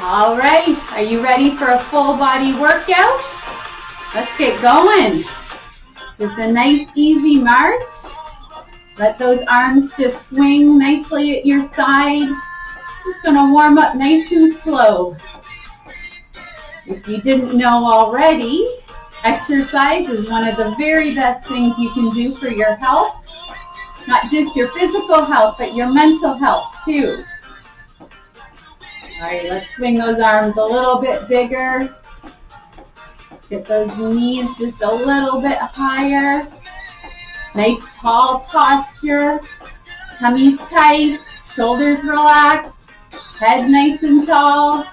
All right, are you ready for a full body workout? Let's get going. Just a nice easy march. Let those arms just swing nicely at your side. Just gonna warm up nice and slow. If you didn't know already, exercise is one of the very best things you can do for your health. Not just your physical health, but your mental health too. All right, let's swing those arms a little bit bigger. Get those knees just a little bit higher. Nice tall posture. Tummy tight, shoulders relaxed, head nice and tall.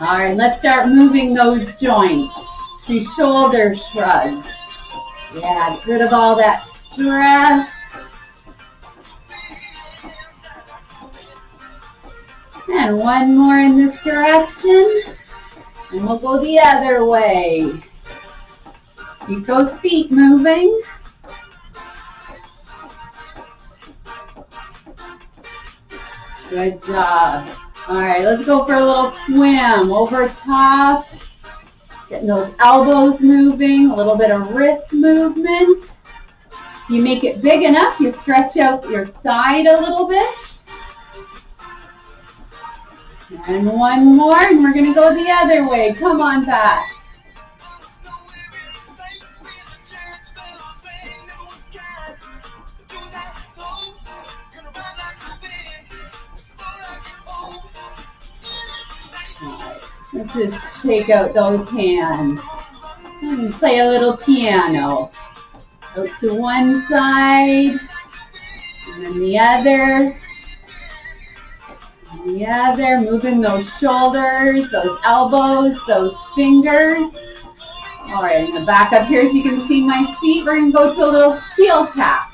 All right, let's start moving those joints. Do shoulder shrugs. Yeah, get rid of all that stress. And one more in this direction. And we'll go the other way. Keep those feet moving. Good job. All right, let's go for a little swim over top. Getting those elbows moving, a little bit of wrist movement. If you make it big enough, you stretch out your side a little bit. And one more, and we're going to go the other way. Come on back. Let's just shake out those hands. And play a little piano. Out to one side, and then the other. The other, moving those shoulders, those elbows, those fingers. All right, I'm going to back up here so you can see my feet. We're going to go to a little heel tap.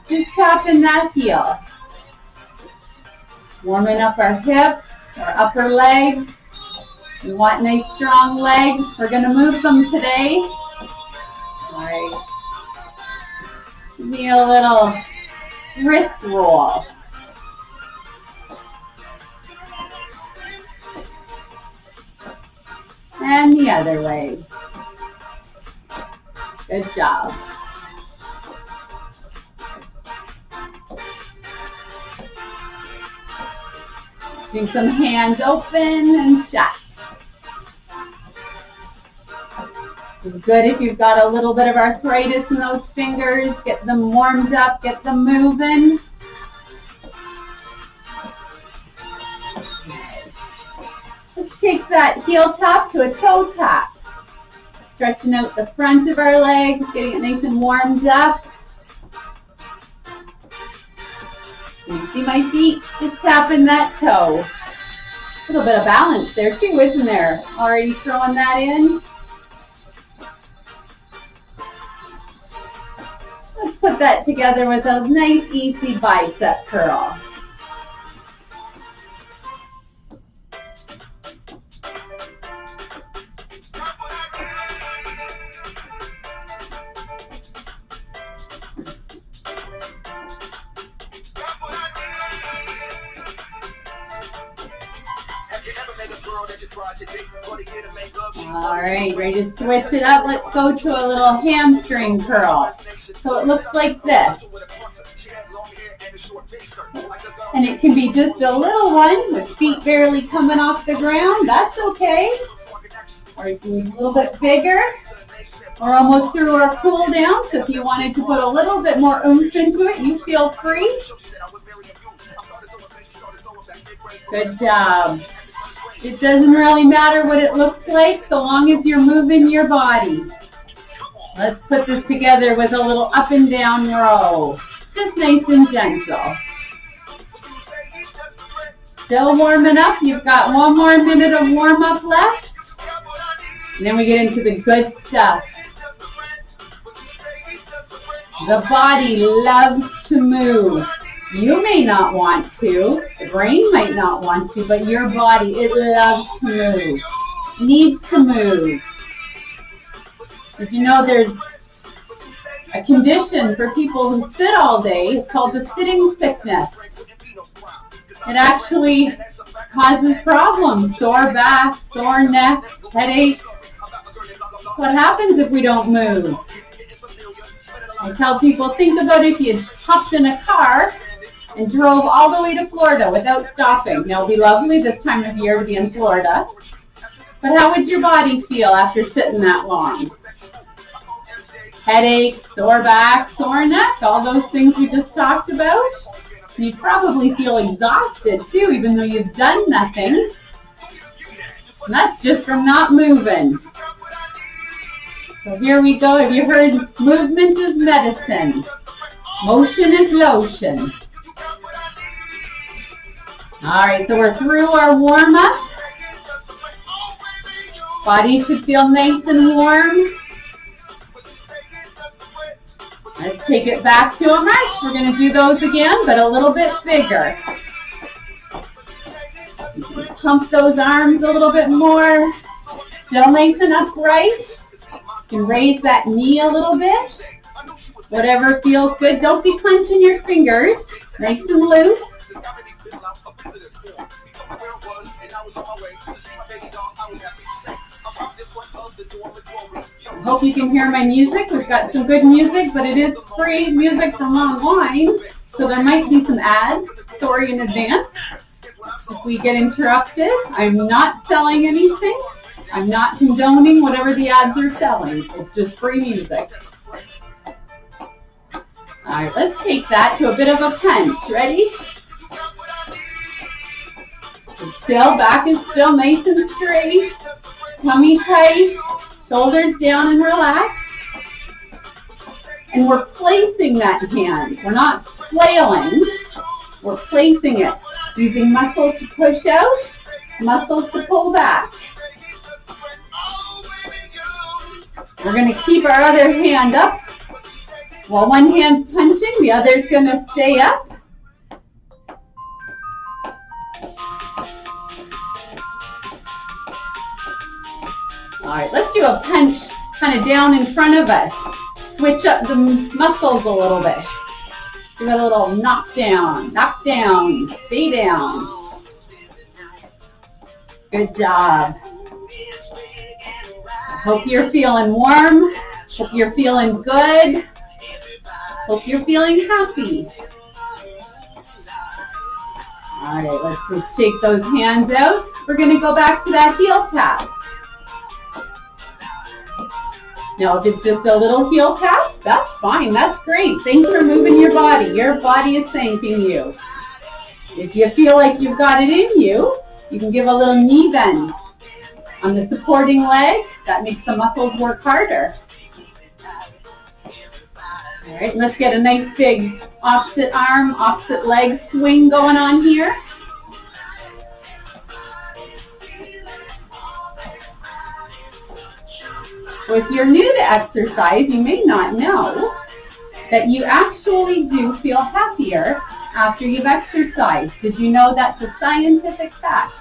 Just tapping that heel. Warming up our hips, our upper legs. We want nice strong legs. We're going to move them today. All right. Give me a little wrist roll. And the other way. Good job. Do some hands open and shut. It's good if you've got a little bit of arthritis in those fingers. Get them warmed up, get them moving. Let's take that heel tap to a toe tap. Stretching out the front of our legs, getting it nice and warmed up. You see my feet? Just tapping that toe. A little bit of balance there too, isn't there? Already throwing that in. Let's put that together with a nice easy bicep curl. All right, ready to switch it up? Let's go to a little hamstring curl. So it looks like this. And it can be just a little one with feet barely coming off the ground. That's okay. Or it can be a little bit bigger. We're almost through our cool down, so if you wanted to put a little bit more oomph into it, you feel free. Good job. It doesn't really matter what it looks like so long as you're moving your body. Let's put this together with a little up and down row. Just nice and gentle. Still warming up. You've got one more minute of warm up left. And then we get into the good stuff. The body loves to move. You may not want to, the brain might not want to, but your body, it loves to move, needs to move. Did you know there's a condition for people who sit all day? It's called the sitting sickness. It actually causes problems, sore back, sore neck, headaches. That's what happens if we don't move. I tell people, think about if you hopped in a car and drove all the way to Florida without stopping. Now, it'll be lovely this time of year to be in Florida. But how would your body feel after sitting that long? Headaches, sore back, sore neck, all those things we just talked about. You probably feel exhausted too, even though you've done nothing. And that's just from not moving. So here we go. Have you heard movement is medicine? Motion is lotion. All right, so we're through our warm-up. Body should feel nice and warm. Let's take it back to a march. We're going to do those again, but a little bit bigger. You can pump those arms a little bit more. Still nice and upright. You can raise that knee a little bit. Whatever feels good. Don't be clenching your fingers. Nice and loose. I hope you can hear my music. We've got some good music, but it is free music from online, so there might be some ads. Sorry in advance if we get interrupted. I'm not selling anything. I'm not condoning whatever the ads are selling. It's just free music. All right, let's take that to a bit of a punch. Ready? Still, back is still nice and straight. Tummy tight. Shoulders down and relaxed. And we're placing that hand. We're not flailing. We're placing it. Using muscles to push out, muscles to pull back. We're going to keep our other hand up. While one hand's punching, the other's going to stay up. All right, let's do a punch kind of down in front of us. Switch up the muscles a little bit. Do a little knock down, stay down. Good job. Hope you're feeling warm. Hope you're feeling good. Hope you're feeling happy. All right, let's just shake those hands out. We're going to go back to that heel tap. Now, if it's just a little heel tap, that's fine. That's great. Thanks for moving your body. Your body is thanking you. If you feel like you've got it in you, you can give a little knee bend on the supporting leg. That makes the muscles work harder. All right, let's get a nice big opposite arm, opposite leg swing going on here. So if you're new to exercise, you may not know that you actually do feel happier after you've exercised. Did you know that's a scientific fact?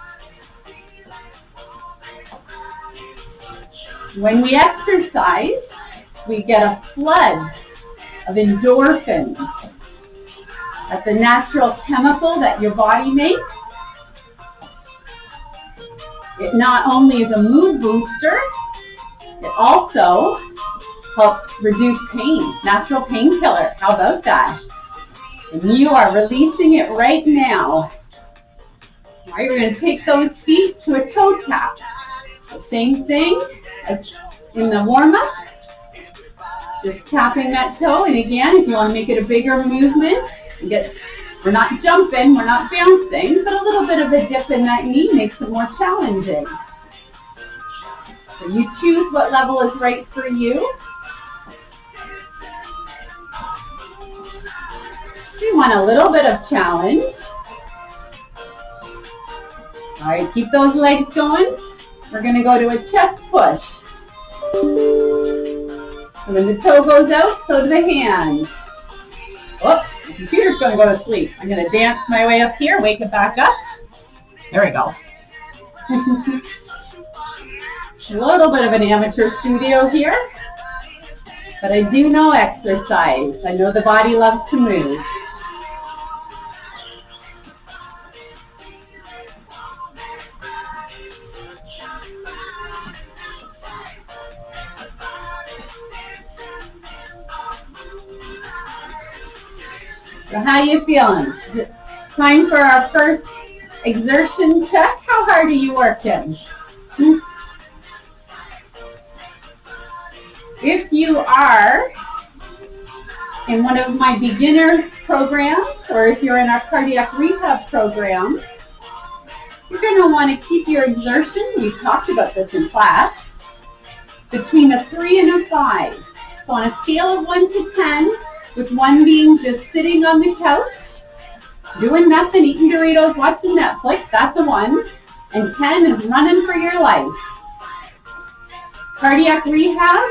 When we exercise, we get a flood of endorphins. That's a natural chemical that your body makes. It not only is a mood booster, it also helps reduce pain, natural painkiller. How about that? And you are releasing it right now. All right, we're going to take those feet to a toe tap. So same thing in the warm-up. Just tapping that toe. And again, if you want to make it a bigger movement, we're not jumping, we're not bouncing, but a little bit of a dip in that knee makes it more challenging. So you choose what level is right for you. We want a little bit of challenge. All right, keep those legs going. We're going to go to a chest push. And when the toe goes out, so do the hands. Oh, the computer's going to go to sleep. I'm going to dance my way up here, wake it back up. There we go. A little bit of an amateur studio here, but I do know exercise. I know the body loves to move. So how you feeling? Is it time for our first exertion check? How hard are you working? If you are in one of my beginner programs, or if you're in our cardiac rehab program, you're going to want to keep your exertion, we've talked about this in class, between a 3 and a 5. So on a scale of 1 to 10, with 1 being just sitting on the couch, doing nothing, eating Doritos, watching Netflix, that's a 1. And 10 is running for your life. Cardiac rehab,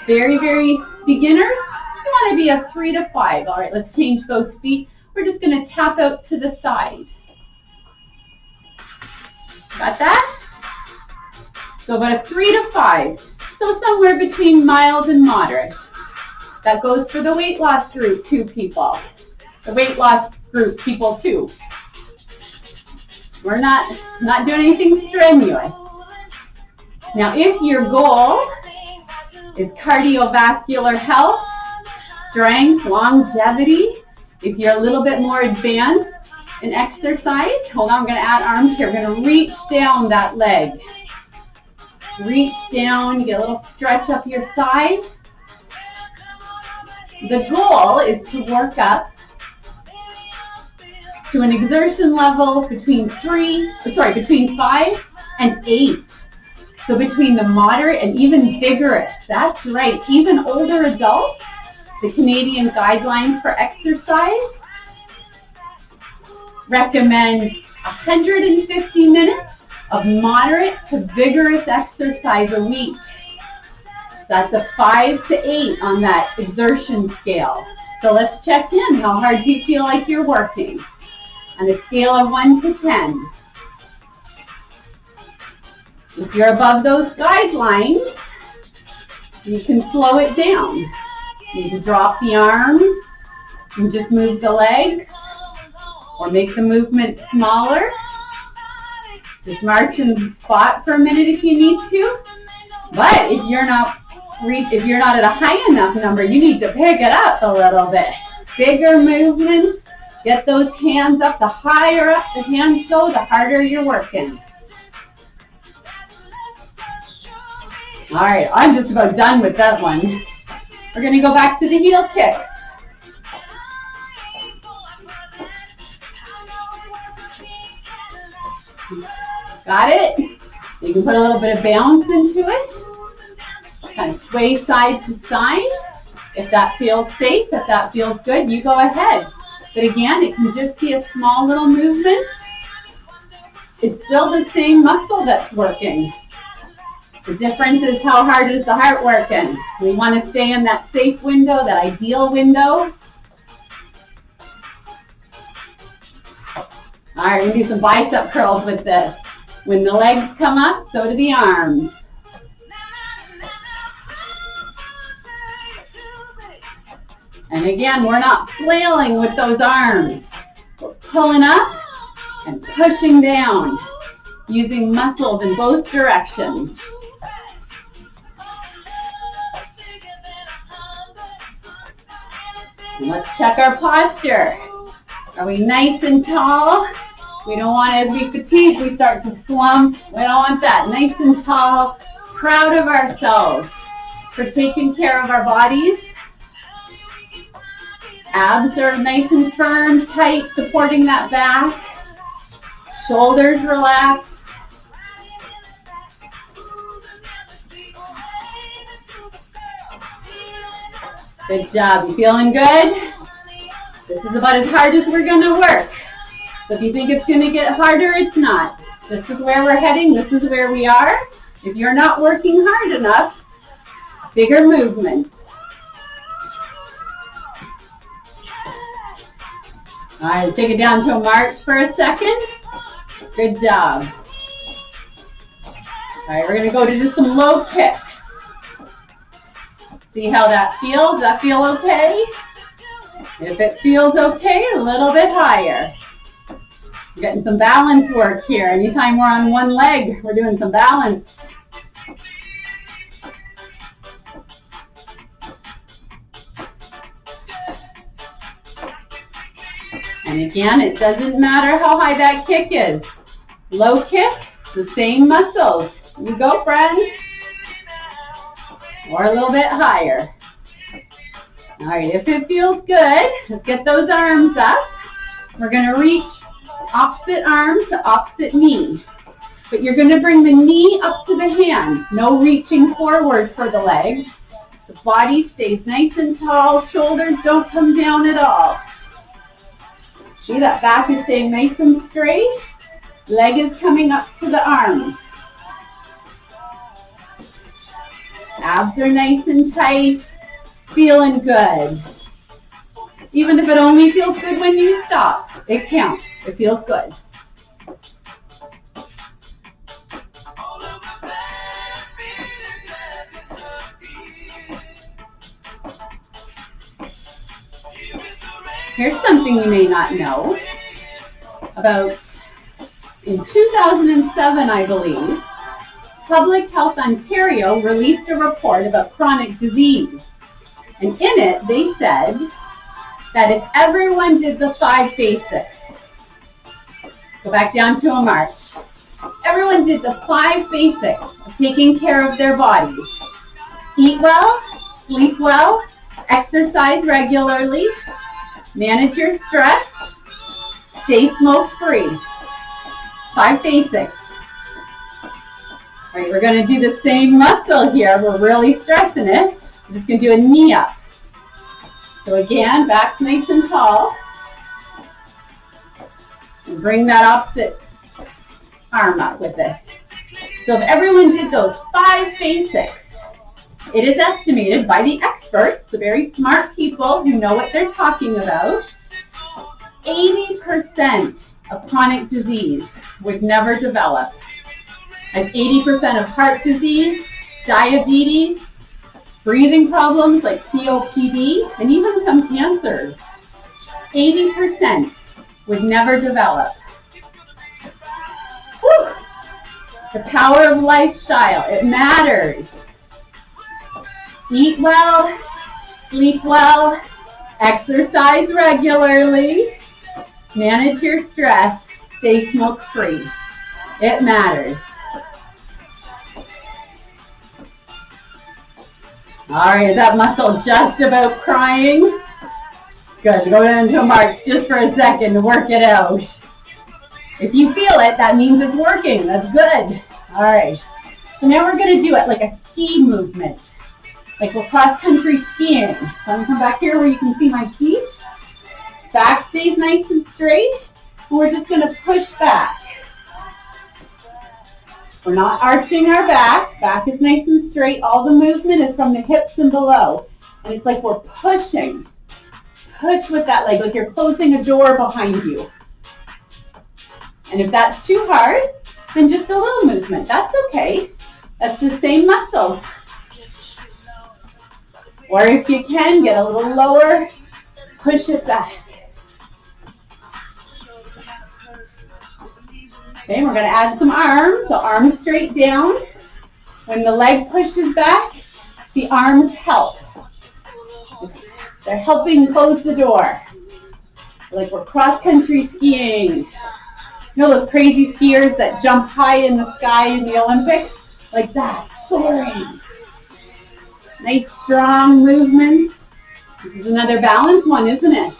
very, very beginners, you want to be a 3 to 5. All right, let's change those feet. We're just going to tap out to the side. Got that? So about a 3 to 5. So somewhere between mild and moderate. That goes for the weight loss group too, people. The weight loss group people too. We're not doing anything strenuous. Now if your goal is cardiovascular health, strength, longevity, if you're a little bit more advanced in exercise, hold on, I'm going to add arms here. We're going to reach down that leg. Reach down, get a little stretch up your side. The goal is to work up to an exertion level between 5 and 8. So between the moderate and even vigorous. That's right, even older adults, the Canadian guidelines for exercise recommend 150 minutes of moderate to vigorous exercise a week. That's a 5 to 8 on that exertion scale. So let's check in. How hard do you feel like you're working? On a scale of 1 to 10. If you're above those guidelines, you can slow it down. You can drop the arms and just move the legs, or make the movement smaller. Just march in the spot for a minute if you need to. But if you're not at a high enough number, you need to pick it up a little bit. Bigger movements. Get those hands up. The higher up the hands go, the harder you're working. All right, I'm just about done with that one. We're going to go back to the heel kicks. Got it? You can put a little bit of bounce into it. Kind of sway side to side. If that feels safe, if that feels good, you go ahead. But again, it can just be a small little movement. It's still the same muscle that's working. The difference is how hard is the heart working. We want to stay in that safe window, that ideal window. All right, we're going to do some bicep curls with this. When the legs come up, so do the arms. And again, we're not flailing with those arms. We're pulling up and pushing down, using muscles in both directions. And let's check our posture. Are we nice and tall? We don't want to, as we fatigue, we start to slump. We don't want that. Nice and tall, proud of ourselves for taking care of our bodies. Abs are nice and firm, tight, supporting that back. Shoulders relaxed. Good job. You feeling good? This is about as hard as we're going to work. So if you think it's going to get harder, it's not. This is where we're heading. This is where we are. If you're not working hard enough, bigger movement. All right, take it down to a march for a second. Good job. All right, we're going to go to just some low kicks. See how that feels? Does that feel okay? If it feels okay, a little bit higher. We're getting some balance work here. Anytime we're on one leg, we're doing some balance. And again, it doesn't matter how high that kick is. Low kick, the same muscles. You go, friends. Or a little bit higher. All right, if it feels good, let's get those arms up. We're going to reach opposite arm to opposite knee. But you're going to bring the knee up to the hand. No reaching forward for the leg. The body stays nice and tall. Shoulders don't come down at all. See, that back is staying nice and straight. Leg is coming up to the arms. Abs are nice and tight. Feeling good. Even if it only feels good when you stop, it counts. It feels good. Here's something you may not know. About in 2007, I believe, Public Health Ontario released a report about chronic disease. And in it, they said that if everyone did the 5 basics, go back down to a march, everyone did the 5 basics of taking care of their bodies. Eat well, sleep well, exercise regularly, manage your stress, stay smoke-free. 5 basics. All right, we're going to do the same muscle here. We're really stressing it. We're just going to do a knee up. So again, back nice and tall. And bring that opposite arm up with it. So if everyone did those 5 basics, it is estimated by the experts, the very smart people who know what they're talking about, 80% of chronic disease would never develop. That's 80% of heart disease, diabetes, breathing problems like COPD, and even some cancers. 80% would never develop. Whew. The power of lifestyle, it matters. Eat well, sleep well, exercise regularly, manage your stress, stay smoke-free. It matters. All right, is that muscle just about crying? Good, go down to a march just for a second to work it out. If you feel it, that means it's working. That's good. All right, so now we're going to do it like a ski movement. Like we're cross-country skiing. So I'm going to come back here where you can see my feet. Back stays nice and straight. And we're just going to push back. We're not arching our back. Back is nice and straight. All the movement is from the hips and below. And it's like we're pushing. Push with that leg, like you're closing a door behind you. And if that's too hard, then just a little movement. That's okay. That's the same muscle. Or if you can, get a little lower, push it back. Okay, we're going to add some arms. So arms straight down. When the leg pushes back, the arms help. They're helping close the door. Like we're cross-country skiing. You know those crazy skiers that jump high in the sky in the Olympics? Like that, soaring. Nice strong movements. This is another balance one, isn't it?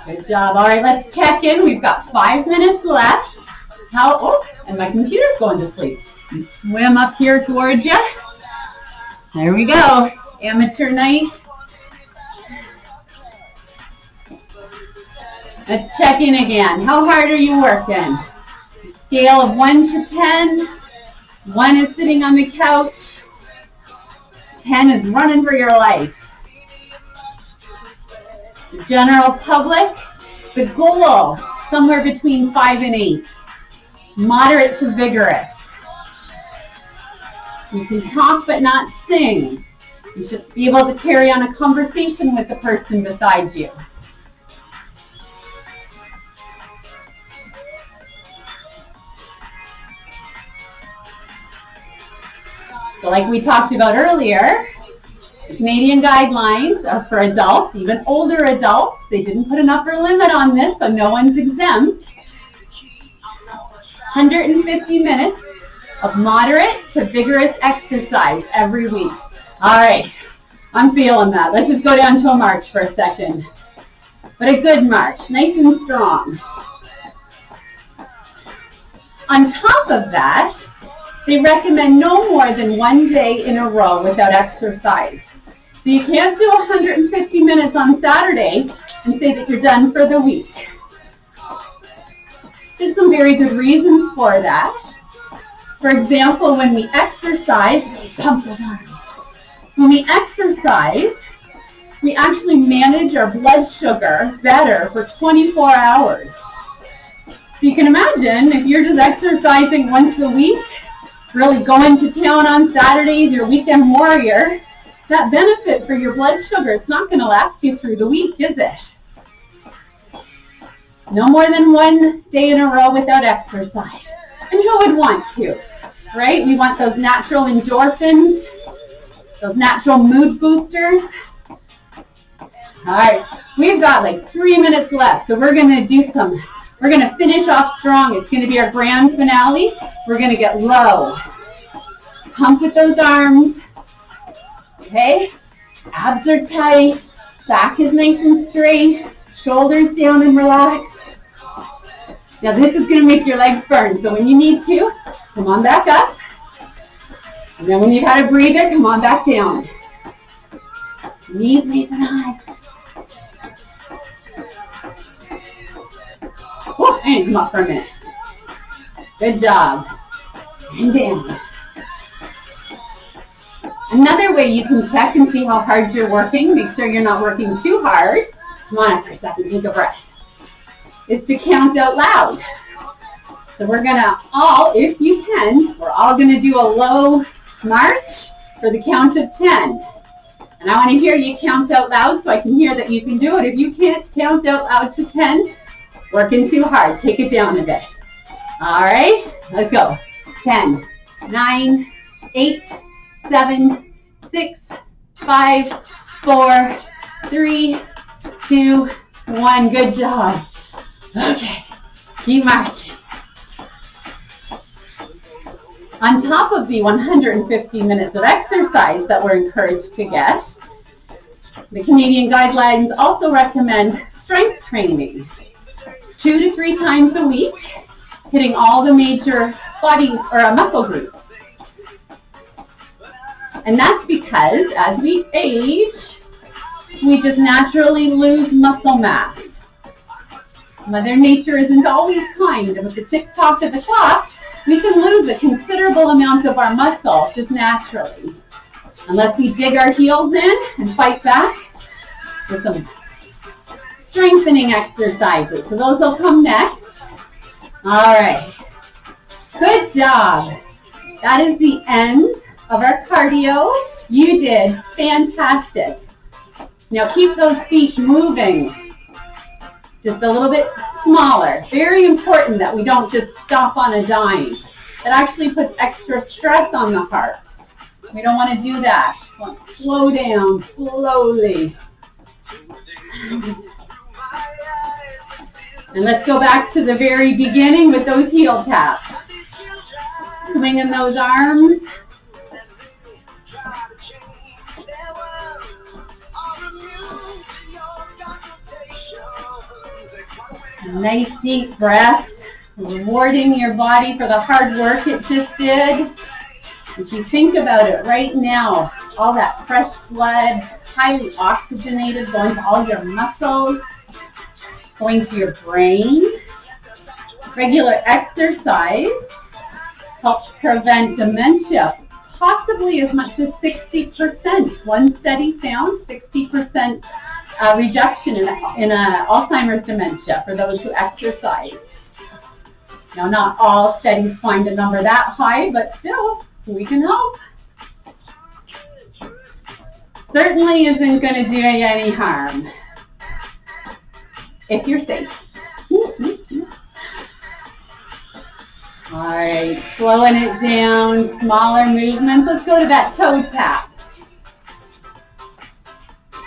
Good job. All right, let's check in. We've got 5 minutes left. And my computer's going to sleep. You swim up here towards you. There we go. Amateur night. Let's check in again. How hard are you working? Scale of 1 to 10. 1 is sitting on the couch. 10 is running for your life. The general public, the goal, somewhere between 5 and 8. Moderate to vigorous. You can talk but not sing. You should be able to carry on a conversation with the person beside you. So like we talked about earlier, the Canadian guidelines are for adults, even older adults. They didn't put an upper limit on this, so no one's exempt. 150 minutes of moderate to vigorous exercise every week. All right, I'm feeling that. Let's just go down to a march for a second. But a good march, nice and strong. On top of that, they recommend no more than 1 day in a row without exercise. So you can't do 150 minutes on Saturday and say that you're done for the week. There's some very good reasons for that. For example, when we exercise, pump those arms. When we exercise, we actually manage our blood sugar better for 24 hours. So you can imagine if you're just exercising once a week, really going to town on Saturdays, your weekend warrior, that benefit for your blood sugar, it's not going to last you through the week, is it? No more than 1 day in a row without exercise. And who would want to, right? We want those natural endorphins, those natural mood boosters. All right, we've got like 3 minutes left, so we're going to finish off strong. It's going to be our grand finale. We're going to get low. Pump with those arms. Okay, abs are tight, back is nice and straight, shoulders down and relaxed. Now this is going to make your legs burn, so when you need to, come on back up. And then when you've had a breather, come on back down. Knees nice and high. Oh, and come up for a minute. Good job. And down. Another way you can check and see how hard you're working, make sure you're not working too hard. Come on up for a second, take a breath. Is to count out loud. So we're going to all, if you can, we're all going to do a low march for the count of 10. And I want to hear you count out loud so I can hear that you can do it. If you can't count out loud to 10, working too hard. Take it down a bit. All right, let's go. 10, 9, 8, 7, 6, 5, 4, 3, 2, 1. Good job. Okay, keep marching. On top of the 150 minutes of exercise that we're encouraged to get, the Canadian guidelines also recommend strength training 2 to 3 times a week, hitting all the major body or muscle groups. And that's because as we age, we just naturally lose muscle mass. Mother Nature isn't always kind, and with the tick-tock of the clock, we can lose a considerable amount of our muscle just naturally. Unless we dig our heels in and fight back with some strengthening exercises. So those will come next. All right. Good job. That is the end of our cardio. You did fantastic. Now keep those feet moving. Just a little bit smaller. Very important that we don't just stop on a dime. It actually puts extra stress on the heart. We don't want to do that. We want to slow down slowly. And let's go back to the very beginning with those heel taps. Swinging those arms. Nice deep breath, rewarding your body for the hard work it just did. If you think about it right now, all that fresh blood, highly oxygenated, going to all your muscles, going to your brain. Regular exercise helps prevent dementia, possibly as much as 60%. One study found 60% reduction in Alzheimer's dementia for those who exercise. Now, not all studies find a number that high, but still, we can help. Certainly isn't going to do you any harm if you're safe. All right, slowing it down, smaller movements. Let's go to that toe tap.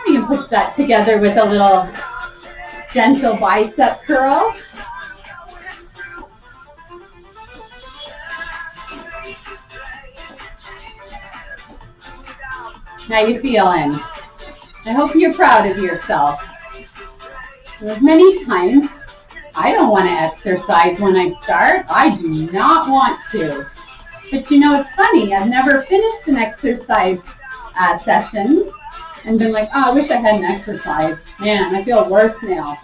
You can put that together with a little gentle bicep curl. How you feeling? I hope you're proud of yourself. There's many times I don't want to exercise when I start. I do not want to. But you know, it's funny. I've never finished an exercise session and been like, oh, I wish I hadn't exercised. Man, I feel worse now.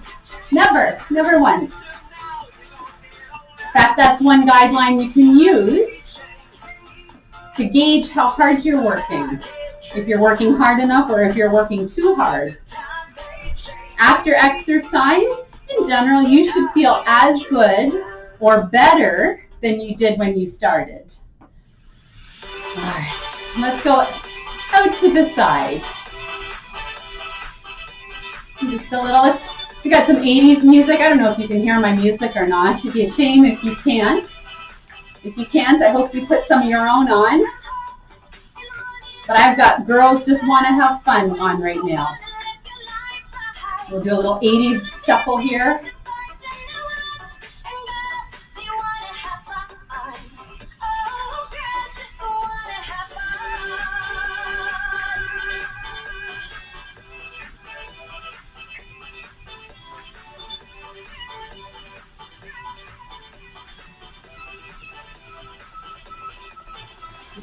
Never once. In fact, that's one guideline you can use to gauge how hard you're working. If you're working hard enough or if you're working too hard. After exercise, in general, you should feel as good or better than you did when you started. All right, let's go out to the side. Just a little, we got some 80s music. I don't know if you can hear my music or not. It'd be a shame if you can't. If you can't, I hope you put some of your own on. But I've got Girls Just Want to Have Fun on right now. We'll do a little 80s shuffle here.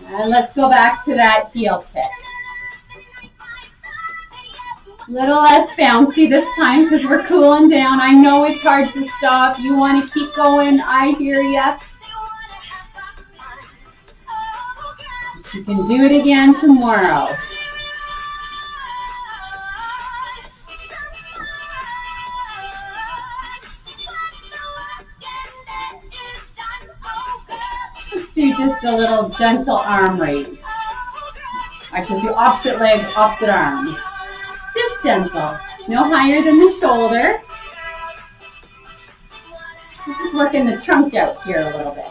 And let's go back to that heel kick. A little less bouncy this time because we're cooling down. I know it's hard to stop. You want to keep going. I hear ya. You can do it again tomorrow. Do just a little gentle arm raise. Actually, do opposite leg, opposite arm. Just gentle. No higher than the shoulder. We're just working the trunk out here a little bit.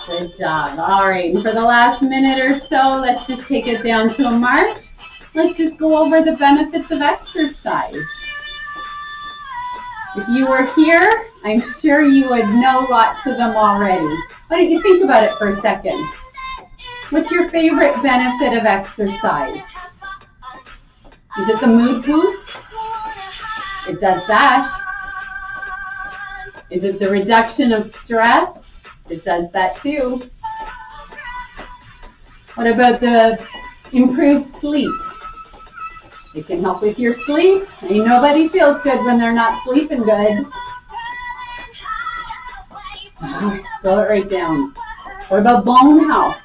Good job. All right, and for the last minute or so, let's just take it down to a march. Let's just go over the benefits of exercise. If you were here, I'm sure you would know lots of them already. Why don't you think about it for a second? What's your favorite benefit of exercise? Is it the mood boost? It does that. Is it the reduction of stress? It does that too. What about the improved sleep? It can help with your sleep. Ain't nobody feels good when they're not sleeping good. Slow it right down. What about bone health?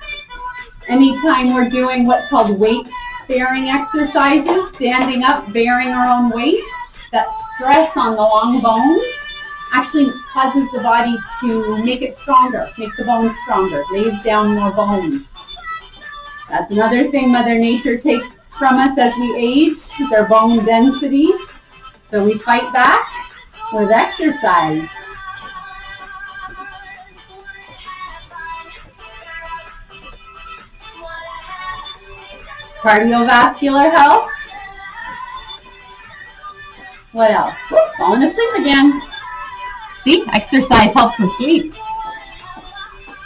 Anytime we're doing what's called weight-bearing exercises, standing up, bearing our own weight, that stress on the long bones actually causes the body to make it stronger, make the bones stronger, lays down more bones. That's another thing Mother Nature takes from us as we age, is our bone density. So we fight back with exercise. Cardiovascular health. What else? Whoop, falling asleep again. See, exercise helps with sleep.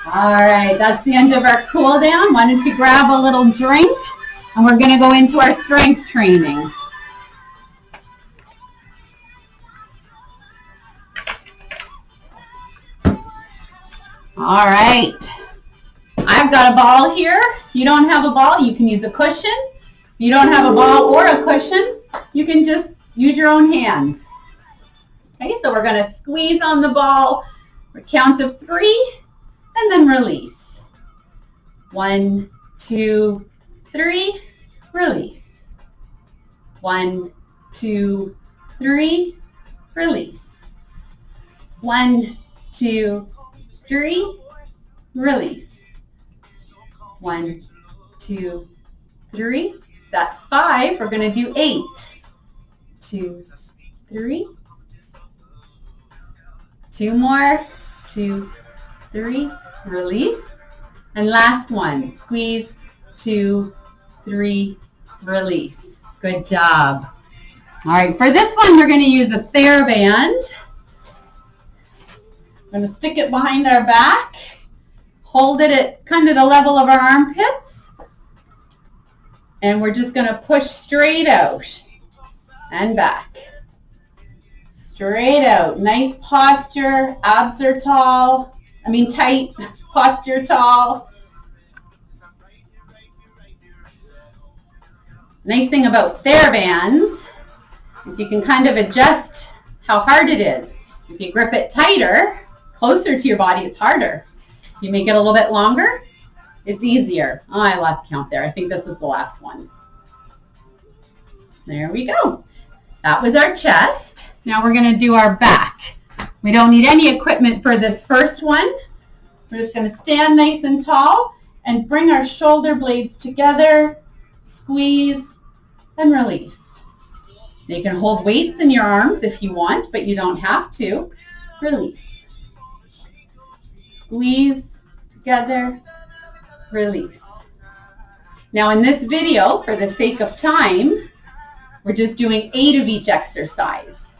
All right, that's the end of our cool down. Why don't you grab a little drink, and we're going to go into our strength training. All right, I've got a ball here. If you don't have a ball, you can use a cushion. If you don't have a ball or a cushion, you can just use your own hands. Okay, so we're going to squeeze on the ball for a count of 3 and then release. 1, 2, 3, release. 1, 2, 3, release. 1, 2, 3, release. 1, 2, 3. That's 5. We're going to do 8. 2, 3. 2 more. 2, 3. Release. And last one. Squeeze. 2, 3. Release. Good job. All right, for this one, we're going to use a TheraBand. I'm going to stick it behind our back. Hold it at kind of the level of our armpits. And we're just going to push straight out and back. Straight out. Nice posture. Abs are tall. Tight. Posture tall. Nice thing about TheraBands is you can kind of adjust how hard it is. If you grip it tighter, closer to your body, it's harder. If you make it a little bit longer, it's easier. Oh, I lost count there. I think this is the last one. There we go. That was our chest. Now we're going to do our back. We don't need any equipment for this first one. We're just going to stand nice and tall and bring our shoulder blades together, squeeze, and release. Now you can hold weights in your arms if you want, but you don't have to. Release. Squeeze, together, release. Now in this video, for the sake of time, we're just doing 8 of each exercise.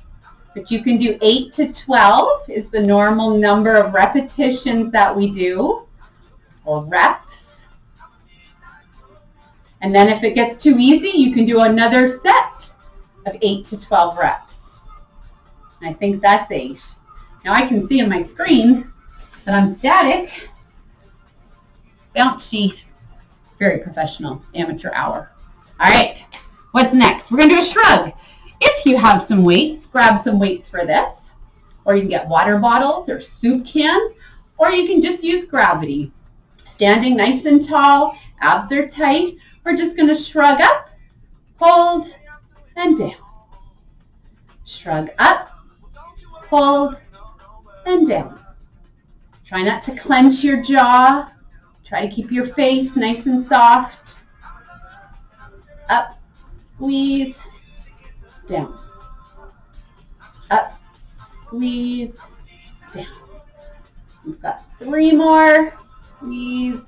But you can do 8 to 12 is the normal number of repetitions that we do, or reps. And then if it gets too easy, you can do another set of 8 to 12 reps. And I think that's 8. Now I can see on my screen that I'm static. Bounce sheet. Very professional, amateur hour. All right, what's next? We're going to do a shrug. If you have some weights, grab some weights for this. Or you can get water bottles or soup cans, or you can just use gravity. Standing nice and tall, abs are tight. We're just going to shrug up, hold, and down. Shrug up, hold, and down. Try not to clench your jaw. Try to keep your face nice and soft. Up, squeeze, down. Up, squeeze, down. We've got 3 more. Squeeze,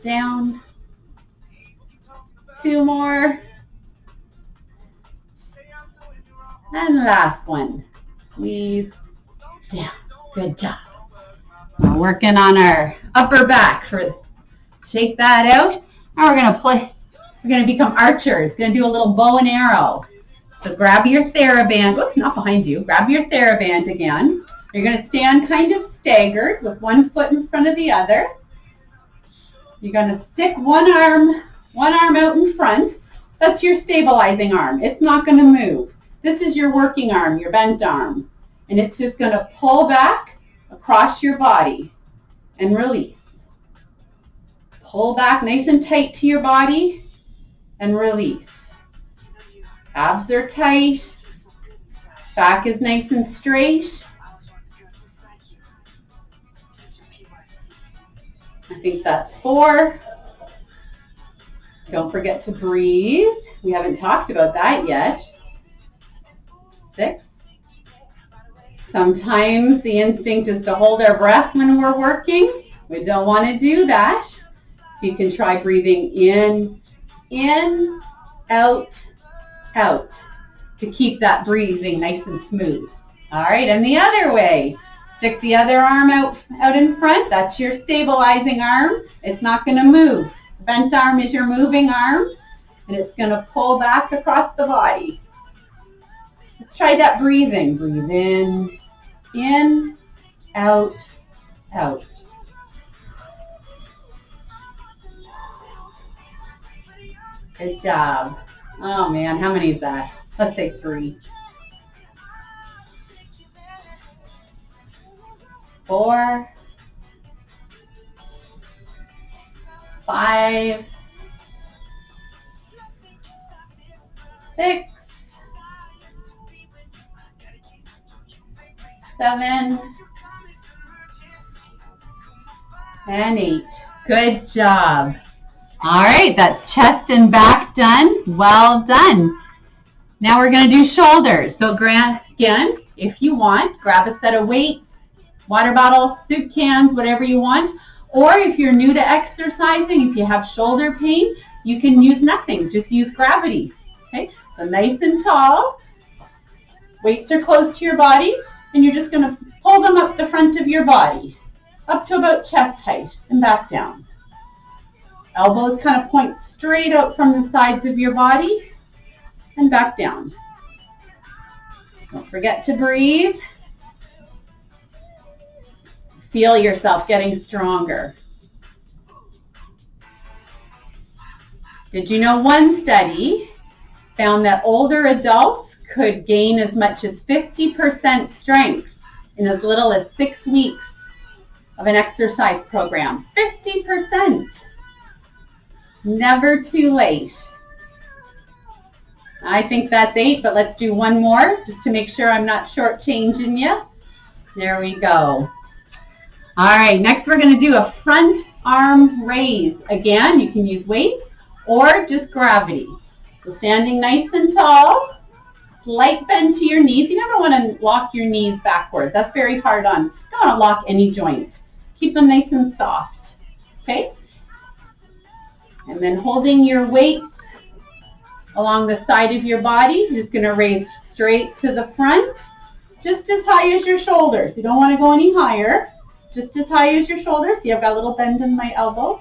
down. 2 more. And last one. Squeeze, down. Good job. We're working on our upper back. Shake that out. Now we're going to become archers. Going to do a little bow and arrow. So grab your TheraBand. Whoops, not behind you. Grab your TheraBand again. You're going to stand kind of staggered with one foot in front of the other. You're going to stick one arm out in front. That's your stabilizing arm. It's not going to move. This is your working arm, your bent arm. And it's just going to pull back across your body and release. Pull back nice and tight to your body and release. Abs are tight. Back is nice and straight. I think that's 4. Don't forget to breathe. We haven't talked about that yet. 6. Sometimes the instinct is to hold our breath when we're working. We don't want to do that. So you can try breathing in, out, out to keep that breathing nice and smooth. All right, and the other way. Stick the other arm out in front. That's your stabilizing arm. It's not going to move. The bent arm is your moving arm, and it's going to pull back across the body. Let's try that breathing. Breathe in, out, out. Good job. Oh man, how many is that? Let's say 3. 4, 5, 6, 7, and 8. Good job. All right, that's chest and back done. Well done. Now we're going to do shoulders. So again, if you want, grab a set of weights, water bottle, soup cans, whatever you want. Or if you're new to exercising, if you have shoulder pain, you can use nothing. Just use gravity. Okay, so nice and tall. Weights are close to your body, and you're just going to pull them up the front of your body, up to about chest height, and back down. Elbows kind of point straight out from the sides of your body, and back down. Don't forget to breathe. Feel yourself getting stronger. Did you know one study found that older adults could gain as much as 50% strength in as little as 6 weeks of an exercise program? 50%. Never too late. I think that's 8, but let's do one more just to make sure I'm not shortchanging you. There we go. All right, next we're going to do a front arm raise. Again, you can use weights or just gravity. So standing nice and tall, slight bend to your knees. You never want to lock your knees backwards. That's very hard on. You don't want to lock any joint. Keep them nice and soft. Okay? And then holding your weights along the side of your body, you're just going to raise straight to the front, just as high as your shoulders. You don't want to go any higher. Just as high as your shoulders. See, I've got a little bend in my elbow.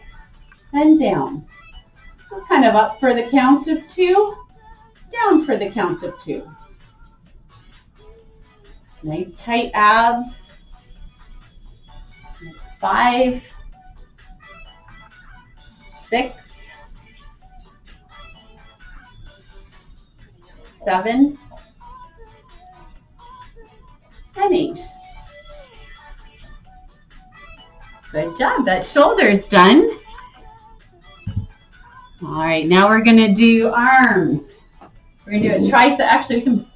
And down. So kind of up for the count of 2, down for the count of 2. Nice tight abs. That's 5, 6, 7, and 8. Good job. That shoulder's done. All right, now we're going to do arms. We're going to do a tricep. Actually, we can...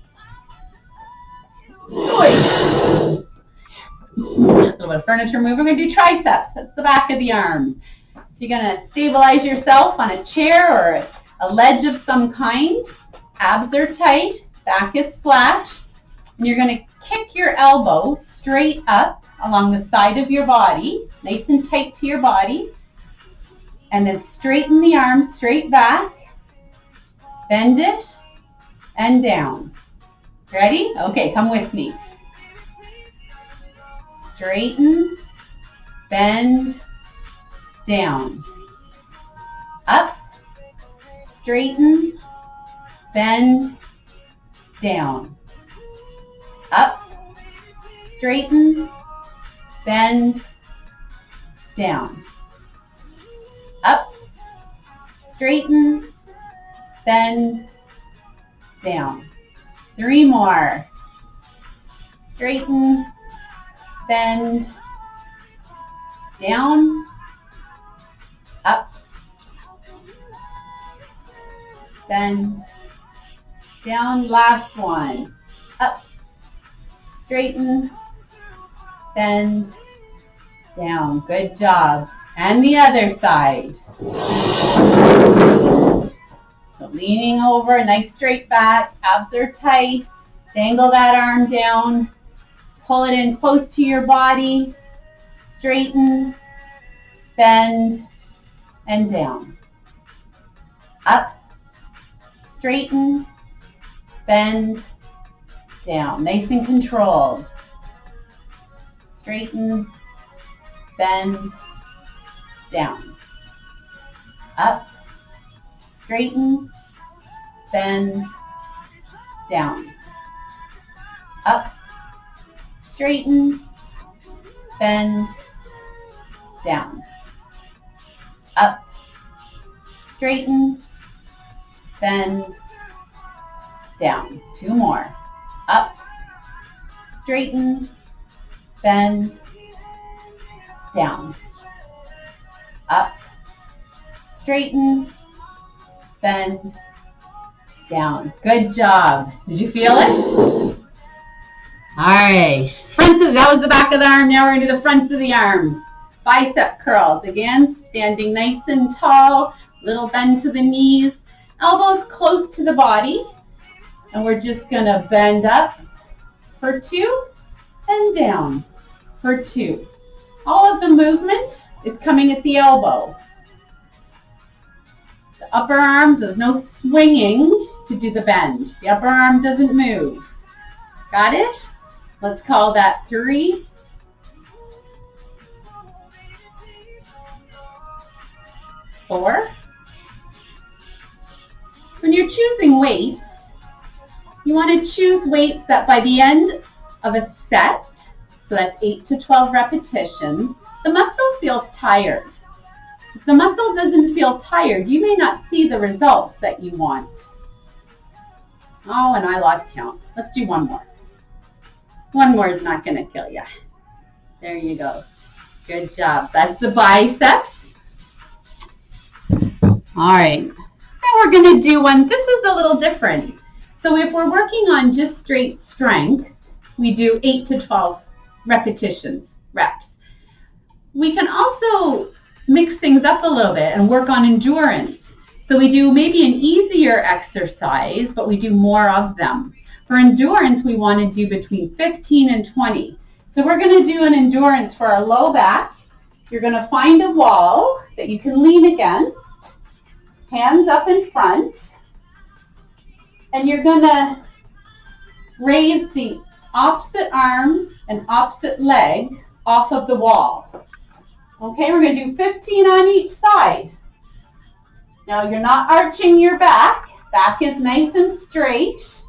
A little bit of furniture move. We're going to do triceps. That's the back of the arms. So you're going to stabilize yourself on a chair or a ledge of some kind. Abs are tight. Back is flat. And you're going to kick your elbow straight up along the side of your body, nice and tight to your body, and then straighten the arm straight back, bend it, and down. Ready? Okay, come with me. Straighten, bend, down. Up, straighten, bend, down. Up, straighten, bend, down. Up, straighten, bend, down. 3 more. Straighten, bend, down, up, bend, down. Last one. Up, straighten, bend, down. Good job. And the other side. So leaning over, nice straight back, abs are tight. Dangle that arm down. Pull it in close to your body. Straighten, bend, and down. Up, straighten, bend, down. Nice and controlled. Straighten, bend, down. Up, straighten, bend, down. Up, straighten, bend, down. Up, straighten, bend, down. 2 more. Up, straighten, bend, down. Up, straighten, bend, down. Good job. Did you feel it? All right. That was the back of the arm. Now we're going to do the fronts of the arms. Bicep curls. Again, standing nice and tall. Little bend to the knees, elbows close to the body. And we're just going to bend up for 2 and down for 2. All of the movement is coming at the elbow. The upper arm, there's no swinging to do the bend. The upper arm doesn't move. Got it? Let's call that 3. 4. When you're choosing weights, you want to choose weights that by the end of a set, so that's 8 to 12 repetitions, the muscle feels tired. If the muscle doesn't feel tired, you may not see the results that you want. Oh, and I lost count. Let's do one more. One more is not going to kill you. There you go. Good job. That's the biceps. All right. Now we're going to do one. This is a little different. So if we're working on just straight strength, we do 8 to 12 repetitions, reps. We can also mix things up a little bit and work on endurance. So we do maybe an easier exercise, but we do more of them. For endurance, we want to do between 15 and 20. So we're going to do an endurance for our low back. You're going to find a wall that you can lean against, hands up in front, and you're going to raise the opposite arm and opposite leg off of the wall. Okay, we're going to do 15 on each side. Now you're not arching your back. Back is nice and straight.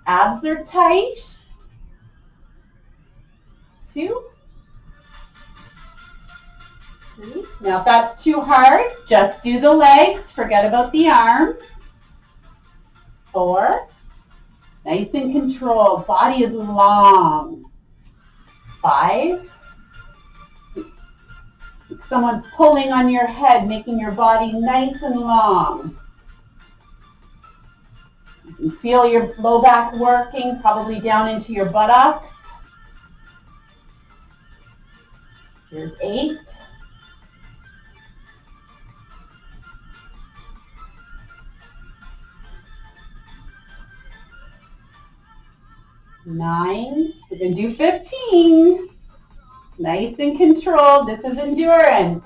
Abs are tight. 2, 3. Now if that's too hard, just do the legs. Forget about the arms. 4. Nice and controlled. Body is long. 5. Someone's pulling on your head, making your body nice and long. You can feel your low back working, probably down into your buttocks. Here's 8. 9. We're going to do 15. Nice and controlled. This is endurance.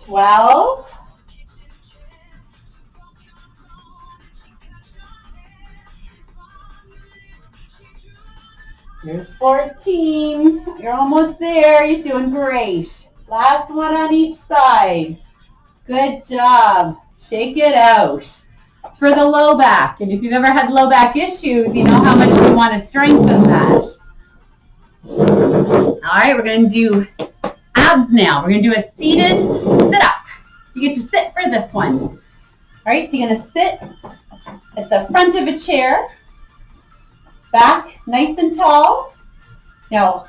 12. Here's 14. You're almost there. You're doing great. Last one on each side. Good job. Shake it out. It's for the low back. And if you've ever had low back issues, you know how much you want to strengthen that. All right, we're going to do abs now. We're going to do a seated sit-up. You get to sit for this one. All right, so you're going to sit at the front of a chair. Back nice and tall. Now,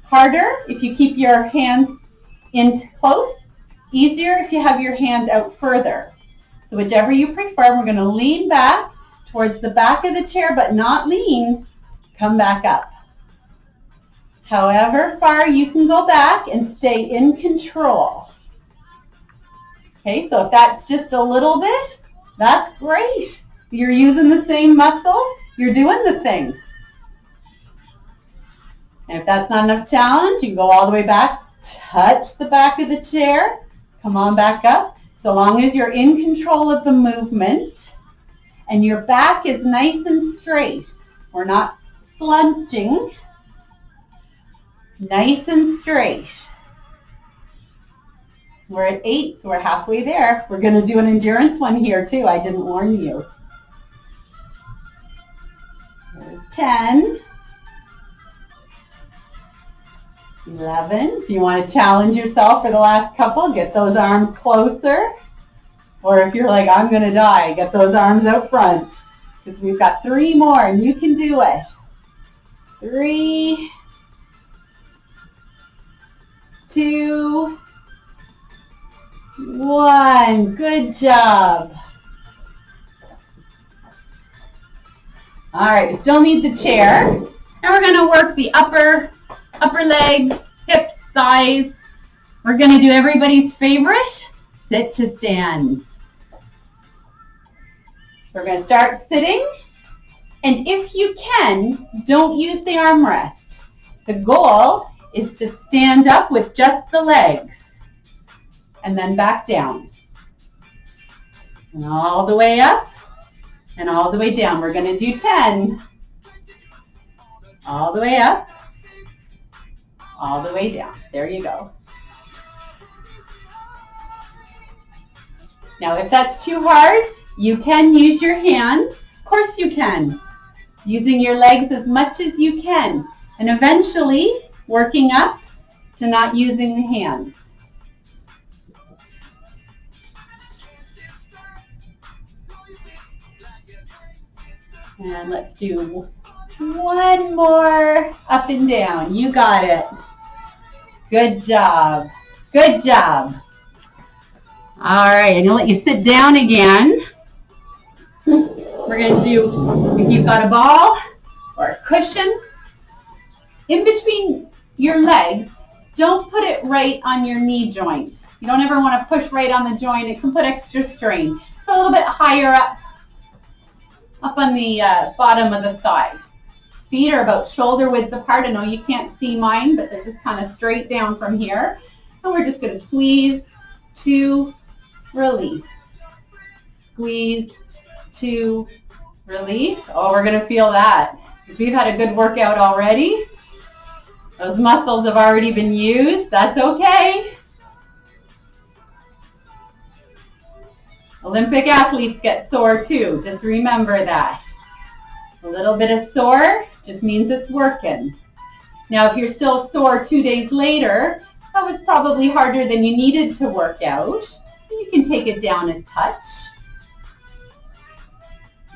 harder if you keep your hands in close. Easier if you have your hands out further. So whichever you prefer, we're going to lean back towards the back of the chair, but not lean. Come back up. However far you can go back and stay in control. Okay, so if that's just a little bit, that's great. You're using the same muscle. You're doing the thing. And if that's not enough challenge, you can go all the way back, touch the back of the chair, come on back up. So long as you're in control of the movement and your back is nice and straight. We're not flunging. Nice and straight. We're at 8, so we're halfway there. We're going to do an endurance one here too. I didn't warn you. There's 10. 11. If you want to challenge yourself for the last couple, get those arms closer. Or if you're like, I'm going to die, get those arms out front. Because we've got 3 more and you can do it. 3, 2, 1. Good job. All right, we still need the chair. Now we're going to work the upper legs, hips, thighs. We're going to do everybody's favorite, sit to stands. We're going to start sitting. And if you can, don't use the armrest. The goal is to stand up with just the legs and then back down. And all the way up and all the way down. We're going to do 10. All the way up, all the way down. There you go. Now, if that's too hard, you can use your hands. Of course you can. Using your legs as much as you can. And eventually, working up to not using the hands. And let's do one more up and down. You got it. Good job. Good job. All right, I'm going to let you sit down again. We're going to do, if you've got a ball or a cushion, in between your legs, don't put it right on your knee joint. You don't ever want to push right on the joint. It can put extra strain. It's a little bit higher up on the bottom of the thigh. Feet are about shoulder width apart. I know you can't see mine, but they're just kind of straight down from here. And we're just going to squeeze, 2, release. Squeeze, 2, release. Oh, we're going to feel that. If we've had a good workout already, those muscles have already been used. That's okay. Olympic athletes get sore too. Just remember that. A little bit of sore just means it's working. Now, if you're still sore 2 days later, that was probably harder than you needed to work out. You can take it down a touch.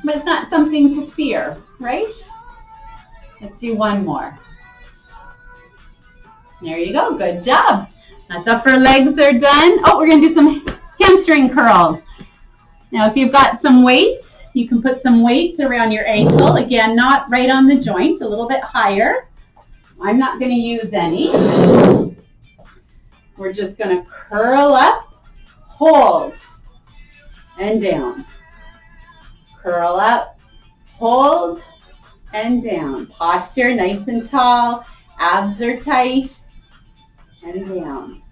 But it's not something to fear, right? Let's do one more. There you go. Good job. That's upper legs are done. Oh, we're going to do some hamstring curls. Now, if you've got some weights, you can put some weights around your ankle. Again, not right on the joint, a little bit higher. I'm not going to use any. We're just going to curl up, hold, and down. Curl up, hold, and down. Posture nice and tall, abs are tight, and down.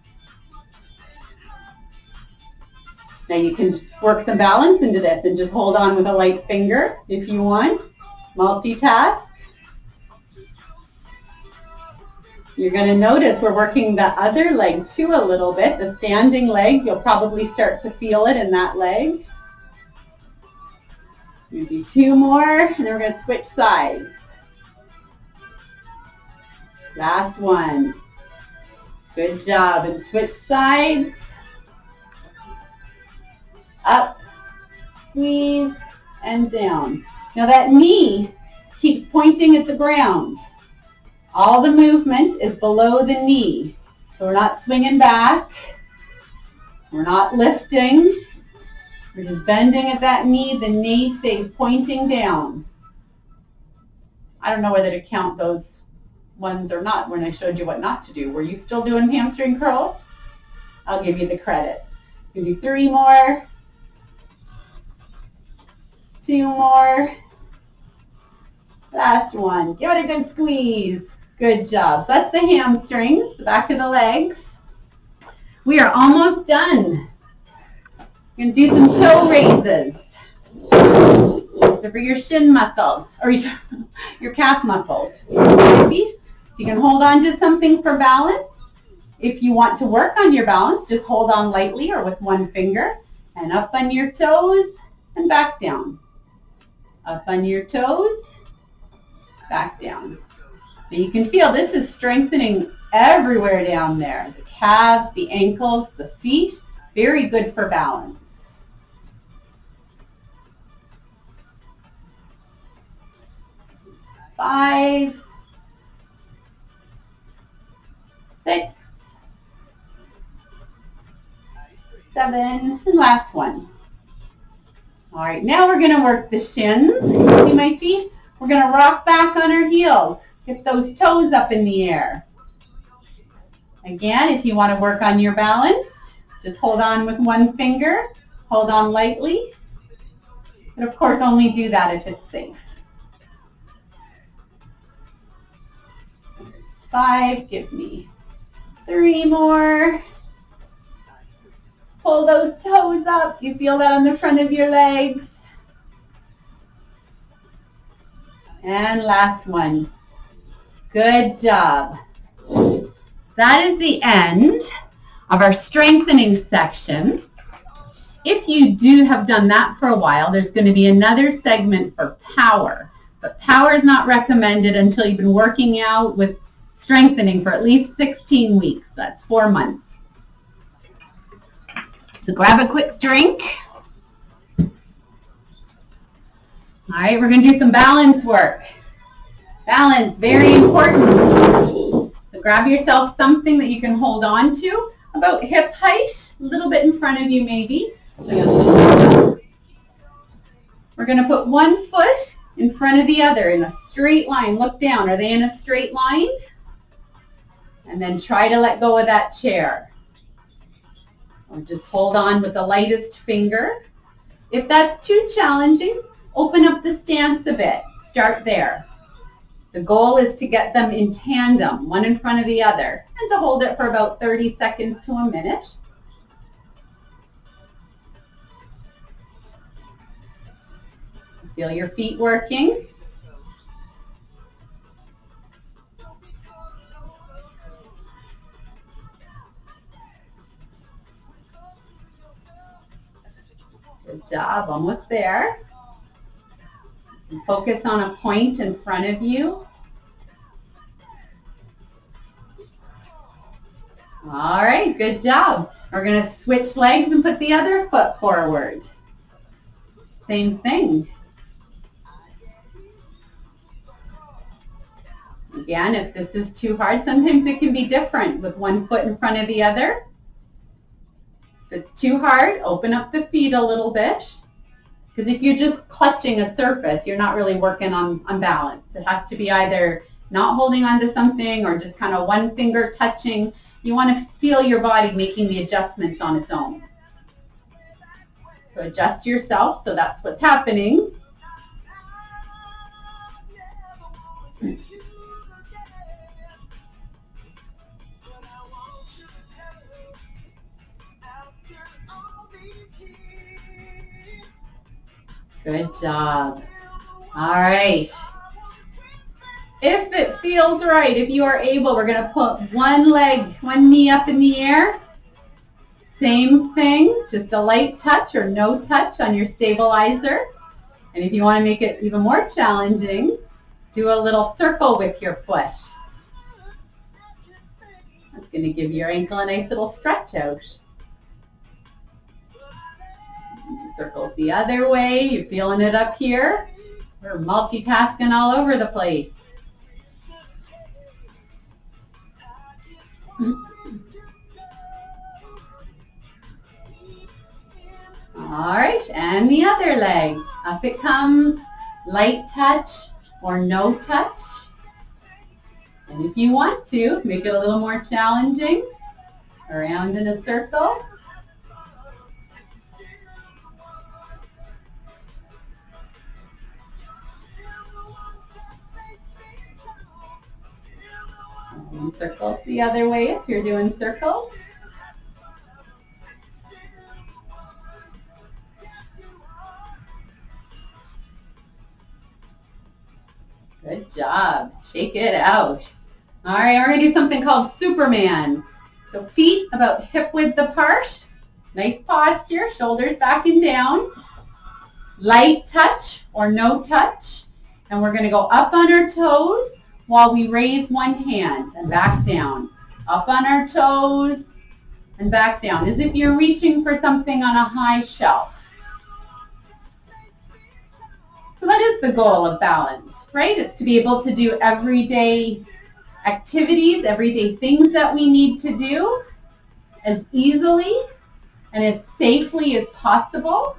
Now you can work some balance into this and just hold on with a light finger if you want. Multitask. You're going to notice we're working the other leg too a little bit. The standing leg, you'll probably start to feel it in that leg. We're going to do 2 more, and then we're going to switch sides. Last one. Good job. And switch sides. Up, squeeze, and down. Now that knee keeps pointing at the ground. All the movement is below the knee. So we're not swinging back. We're not lifting. We're just bending at that knee. The knee stays pointing down. I don't know whether to count those ones or not when I showed you what not to do. Were you still doing hamstring curls? I'll give you the credit. You can do 3 more. 2 more. Last one. Give it a good squeeze. Good job. So that's the hamstrings, the back of the legs. We are almost done. You're going to do some toe raises. So for your shin muscles, or your calf muscles. So you can hold on to something for balance. If you want to work on your balance, just hold on lightly or with one finger. And up on your toes and back down. Up on your toes, back down. Now you can feel this is strengthening everywhere down there. The calves, the ankles, the feet. Very good for balance. Five, 6, 7, and last one. All right, now we're going to work the shins. See my feet? We're going to rock back on our heels. Get those toes up in the air. Again, if you want to work on your balance, just hold on with one finger. Hold on lightly. But of course, only do that if it's safe. 5, give me 3 more. Pull those toes up. Do you feel that on the front of your legs? And last one. Good job. That is the end of our strengthening section. If you do have done that for a while, there's going to be another segment for power. But power is not recommended until you've been working out with strengthening for at least 16 weeks. That's 4 months. So grab a quick drink. All right, we're going to do some balance work. Balance, very important. So grab yourself something that you can hold on to, about hip height, a little bit in front of you maybe. We're going to put one foot in front of the other in a straight line. Look down. Are they in a straight line? And then try to let go of that chair. Or just hold on with the lightest finger. If that's too challenging, open up the stance a bit. Start there. The goal is to get them in tandem, one in front of the other, and to hold it for about 30 seconds to a minute. Feel your feet working. Good job, almost there. And focus on a point in front of you. All right, good job. We're going to switch legs and put the other foot forward. Same thing. Again, if this is too hard, sometimes it can be different with one foot in front of the other. If it's too hard, open up the feet a little bit. Because if you're just clutching a surface, you're not really working on balance. It has to be either not holding onto something or just kind of one finger touching. You want to feel your body making the adjustments on its own. So adjust yourself, so that's what's happening. Good job. All right. If it feels right, if you are able, we're going to put one leg, one knee up in the air. Same thing, just a light touch or no touch on your stabilizer. And if you want to make it even more challenging, do a little circle with your foot. That's going to give your ankle a nice little stretch out. Circle the other way. You're feeling it up here. We're multitasking all over the place. All right, and the other leg. Up it comes. Light touch or no touch. And if you want to, make it a little more challenging. Around in a circle. And circles the other way if you're doing circles. Good job. Shake it out. All right, we're going to do something called Superman. So feet about hip width apart. Nice posture, shoulders back and down. Light touch or no touch. And we're going to go up on our toes while we raise one hand and back down. Up on our toes and back down, as if you're reaching for something on a high shelf. So that is the goal of balance, right? It's to be able to do everyday activities, everyday things that we need to do as easily and as safely as possible.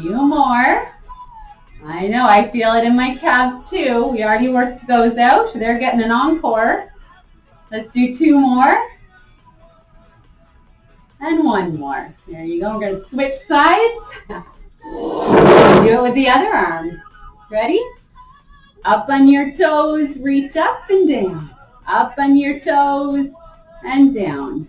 few more. I know, I feel it in my calves too. We already worked those out. They're getting an encore. Let's do 2 more. And 1 more. There you go. We're going to switch sides. Do it with the other arm. Ready? Up on your toes, reach up and down. Up on your toes and down.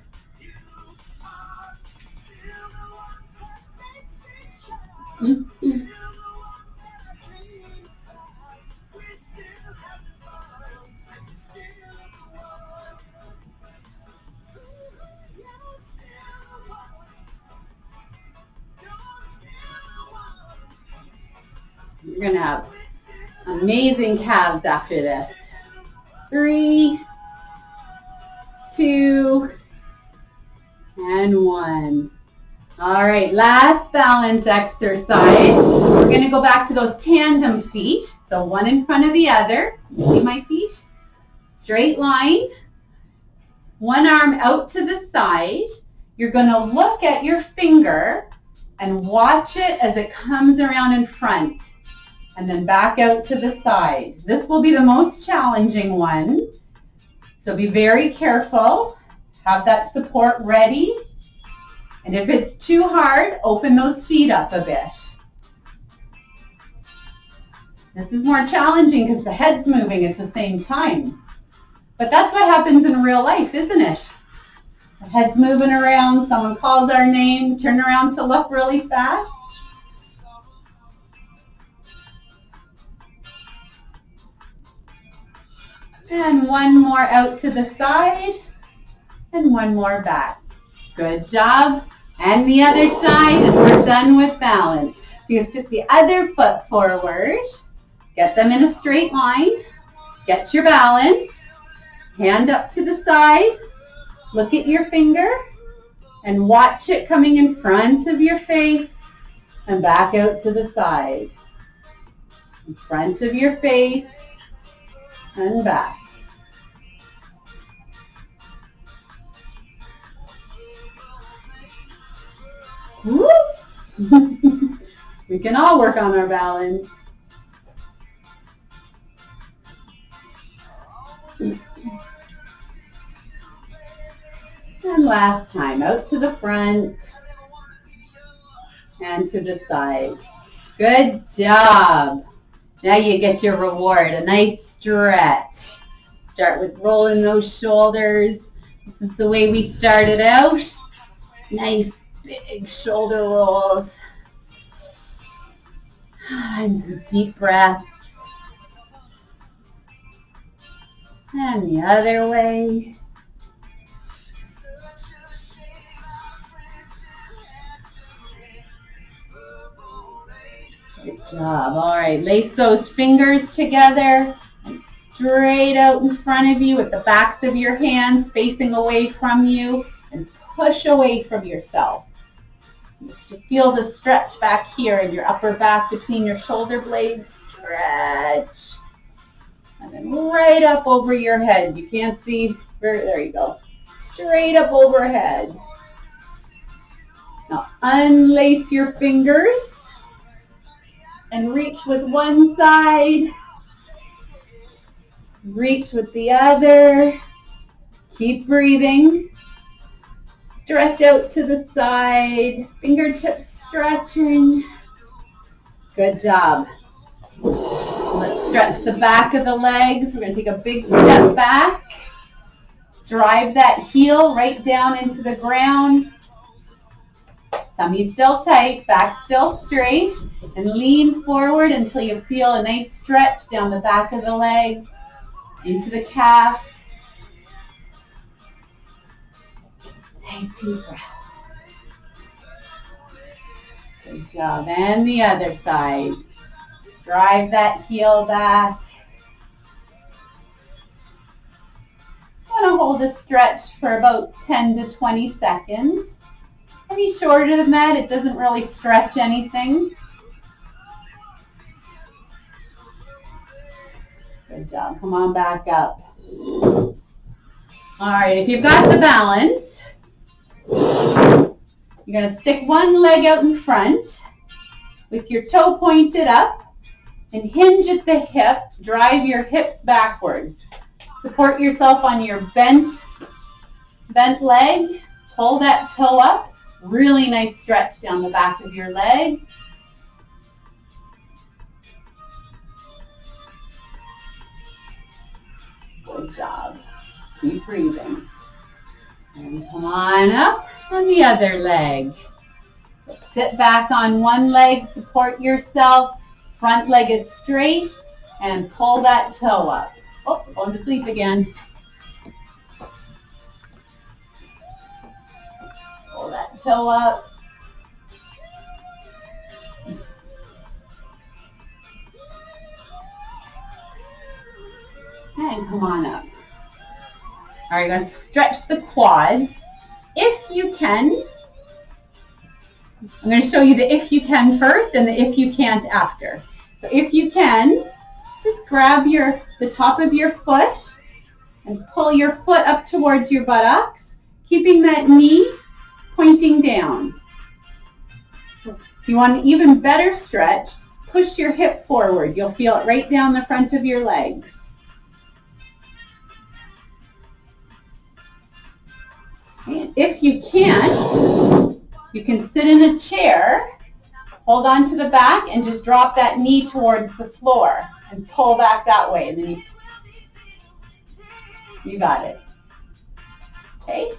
You're going to have amazing calves after this. 3, 2, and 1. All right, last balance exercise. We're going to go back to those tandem feet. So one in front of the other. You see my feet? Straight line. One arm out to the side. You're going to look at your finger and watch it as it comes around in front. And then back out to the side. This will be the most challenging one. So be very careful. Have that support ready. And if it's too hard, open those feet up a bit. This is more challenging because the head's moving at the same time. But that's what happens in real life, isn't it? The head's moving around, someone calls our name, turn around to look really fast. And 1 more out to the side, and 1 more back. Good job. And the other side, and we're done with balance. So you stick the other foot forward, get them in a straight line, get your balance, hand up to the side, look at your finger, and watch it coming in front of your face, and back out to the side. In front of your face, and back. Woo! We can all work on our balance. And last time, out to the front and to the side. Good job. Now you get your reward, a nice stretch. Start with rolling those shoulders. This is the way we started out. Nice big shoulder rolls. And some deep breaths. And the other way. Good job. All right, lace those fingers together and straight out in front of you with the backs of your hands facing away from you, and push away from yourself. You should feel the stretch back here in your upper back between your shoulder blades. Stretch. And then right up over your head. You can't see. There you go. Straight up overhead. Now unlace your fingers and reach with one side. Reach with the other. Keep breathing. Stretch out to the side. Fingertips stretching. Good job. Let's stretch the back of the legs. We're going to take a big step back. Drive that heel right down into the ground. Tummy still tight, back still straight, and lean forward until you feel a nice stretch down the back of the leg, into the calf. Take deep breath. Good job. And the other side. Drive that heel back. I'm going to hold the stretch for about 10 to 20 seconds. Any shorter than that, it doesn't really stretch anything. Good job. Come on back up. All right, if you've got the balance, you're going to stick one leg out in front with your toe pointed up and hinge at the hip. Drive your hips backwards. Support yourself on your bent leg. Pull that toe up. Really nice stretch down the back of your leg. Good job. Keep breathing. And come on up on the other leg. So sit back on one leg, support yourself. Front leg is straight and pull that toe up. Oh, going to sleep again. Pull that toe up. And come on up. All right, you're going to stretch the quads. If you can, I'm going to show you the if you can first and the if you can't after. So if you can, just grab the top of your foot and pull your foot up towards your buttocks, keeping that knee pointing down. If you want an even better stretch, push your hip forward. You'll feel it right down the front of your legs. And if you can't, you can sit in a chair, hold on to the back, and just drop that knee towards the floor and pull back that way. And then you got it. Okay?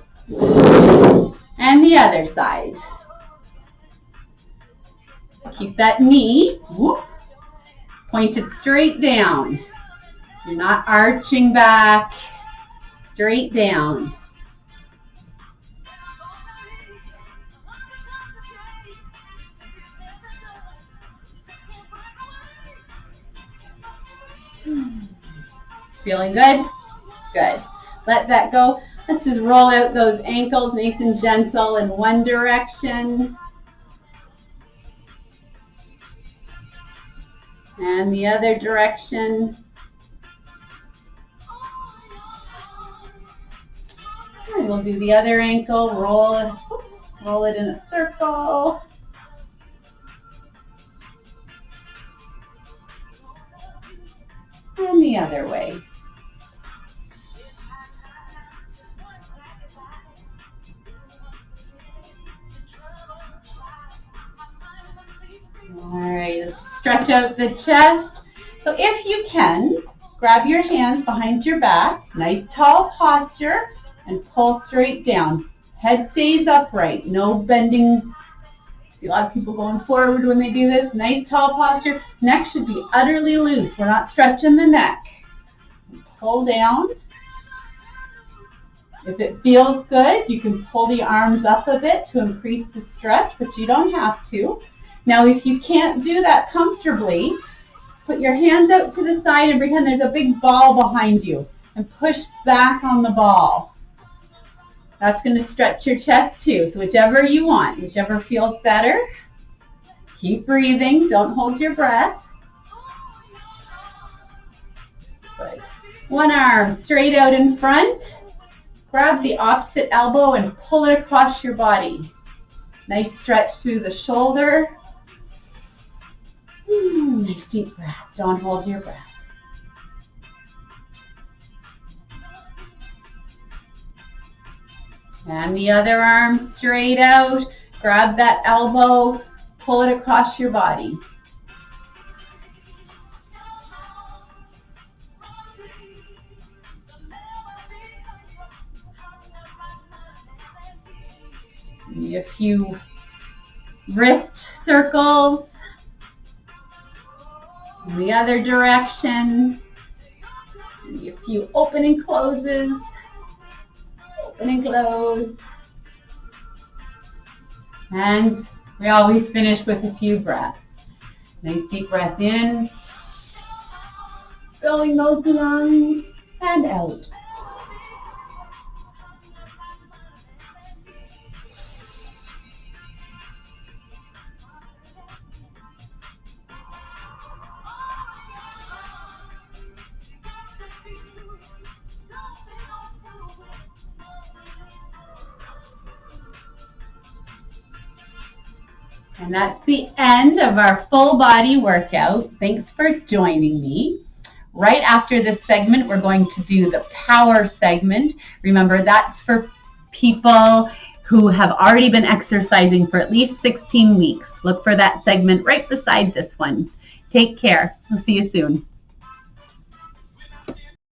And the other side. Keep that knee pointed straight down. You're not arching back, straight down. Feeling good? Good. Let that go. Let's just roll out those ankles nice and gentle in one direction. And the other direction. And we'll do the other ankle. Roll it in a circle. And the other way. All right, let's stretch out the chest. So if you can, grab your hands behind your back, nice tall posture, and pull straight down. Head stays upright, no bending. See a lot of people going forward when they do this. Nice tall posture. Neck should be utterly loose. We're not stretching the neck. Pull down. If it feels good, you can pull the arms up a bit to increase the stretch, but you don't have to. Now, if you can't do that comfortably, put your hands out to the side and pretend there's a big ball behind you and push back on the ball. That's going to stretch your chest too. So whichever you want, whichever feels better. Keep breathing. Don't hold your breath. Good. One arm straight out in front. Grab the opposite elbow and pull it across your body. Nice stretch through the shoulder. Nice deep breath. Don't hold your breath. And the other arm straight out. Grab that elbow, pull it across your body. A few wrist circles in the other direction. A few open and closes. Open and close. And we always finish with a few breaths. Nice deep breath in. Filling those lungs and out. And that's the end of our full body workout. Thanks for joining me. Right after this segment, we're going to do the power segment. Remember, that's for people who have already been exercising for at least 16 weeks. Look for that segment right beside this one. Take care. We'll see you soon.